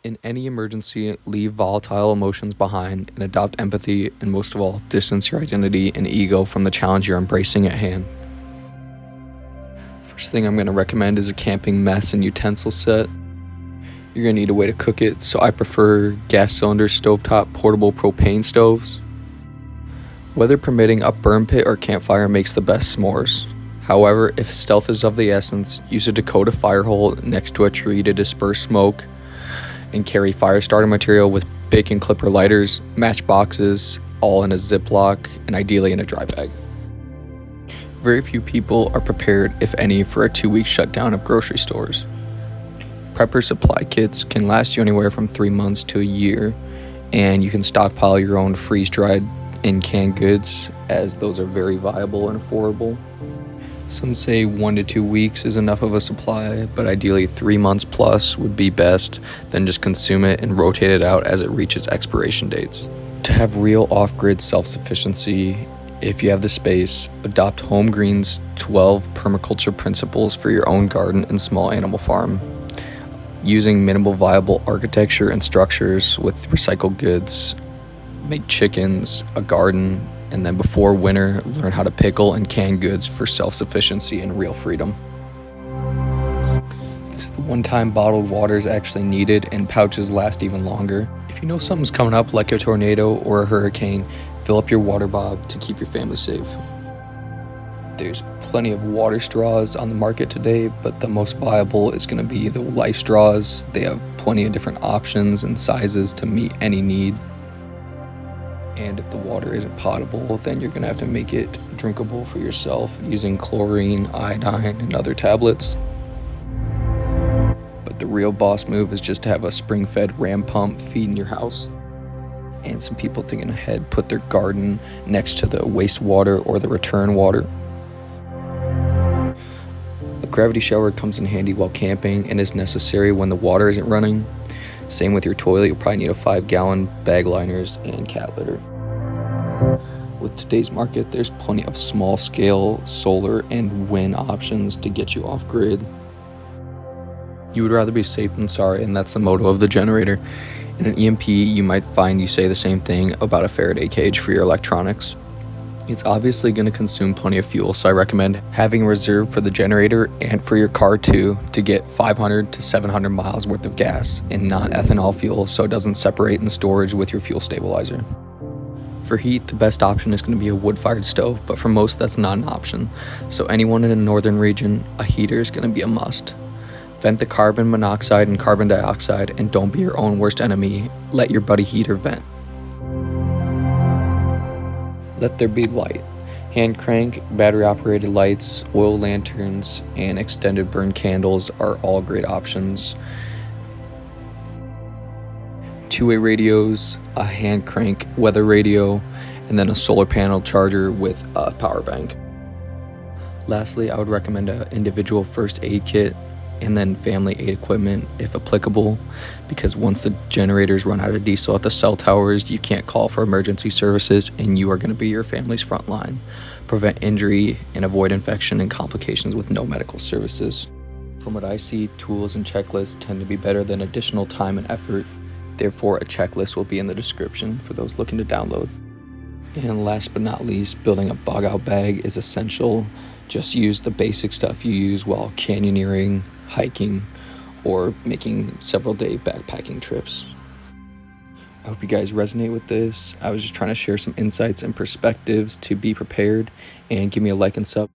In any emergency, leave volatile emotions behind and adopt empathy, and most of all, distance your identity and ego from the challenge you're embracing at hand. First thing I'm going to recommend is a camping mess and utensil set. You're going to need a way to cook it, so I prefer gas cylinder stovetop portable propane stoves. Weather permitting, a burn pit or campfire makes the best s'mores. However, if stealth is of the essence, use a Dakota fire hole next to a tree to disperse smoke, and carry firestarter material with bacon clipper lighters, matchboxes, all in a ziploc, and ideally in a dry bag. Very few people are prepared, if any, for a 2-week shutdown of grocery stores. Prepper supply kits can last you anywhere from 3 months to a year, and you can stockpile your own freeze-dried and canned goods, as those are very viable and affordable. Some say 1 to 2 weeks is enough of a supply, but ideally 3 months plus would be best. Then just consume it and rotate it out as it reaches expiration dates. To have real off-grid self-sufficiency, if you have the space, adopt Holmgren's 12 permaculture principles for your own garden and small animal farm. Using minimal viable architecture and structures with recycled goods, make chickens, a garden, and then before winter, learn how to pickle and can goods for self-sufficiency and real freedom. This is the one time bottled water is actually needed, and pouches last even longer. If you know something's coming up like a tornado or a hurricane, fill up your water bob to keep your family safe. There's plenty of water straws on the market today, but the most viable is going to be the life straws. They have plenty of different options and sizes to meet any need. And if the water isn't potable, then you're going to have to make it drinkable for yourself using chlorine, iodine, and other tablets. But the real boss move is just to have a spring-fed ram pump feeding your house. And some people thinking ahead put their garden next to the wastewater or the return water. A gravity shower comes in handy while camping and is necessary when the water isn't running. Same with your toilet, you'll probably need a 5-gallon bag liners and cat litter. With today's market, there's plenty of small scale solar and wind options to get you off grid. You would rather be safe than sorry, and that's the motto of the generator. In an EMP, you might find you say the same thing about a Faraday cage for your electronics. It's obviously going to consume plenty of fuel, so I recommend having a reserve for the generator and for your car too, to get 500 to 700 miles worth of gas in non-ethanol fuel so it doesn't separate in storage with your fuel stabilizer. For heat, the best option is going to be a wood-fired stove, but for most that's not an option. So anyone in a northern region, a heater is going to be a must. Vent the carbon monoxide and carbon dioxide, and don't be your own worst enemy. Let your buddy heater vent. Let there be light. Hand crank, battery-operated lights, oil lanterns, and extended burn candles are all great options. Two-way radios, a hand crank weather radio, and then a solar panel charger with a power bank. Lastly, I would recommend an individual first aid kit and then family aid equipment if applicable, because once the generators run out of diesel at the cell towers, you can't call for emergency services and you are going to be your family's front line. Prevent injury and avoid infection and complications with no medical services. From what I see, tools and checklists tend to be better than additional time and effort. Therefore, a checklist will be in the description for those looking to download. And last but not least, building a bug out bag is essential. Just use the basic stuff you use while canyoneering, hiking, or making several-day backpacking trips. I hope you guys resonate with this. I was just trying to share some insights and perspectives to be prepared, and give me a like and sub.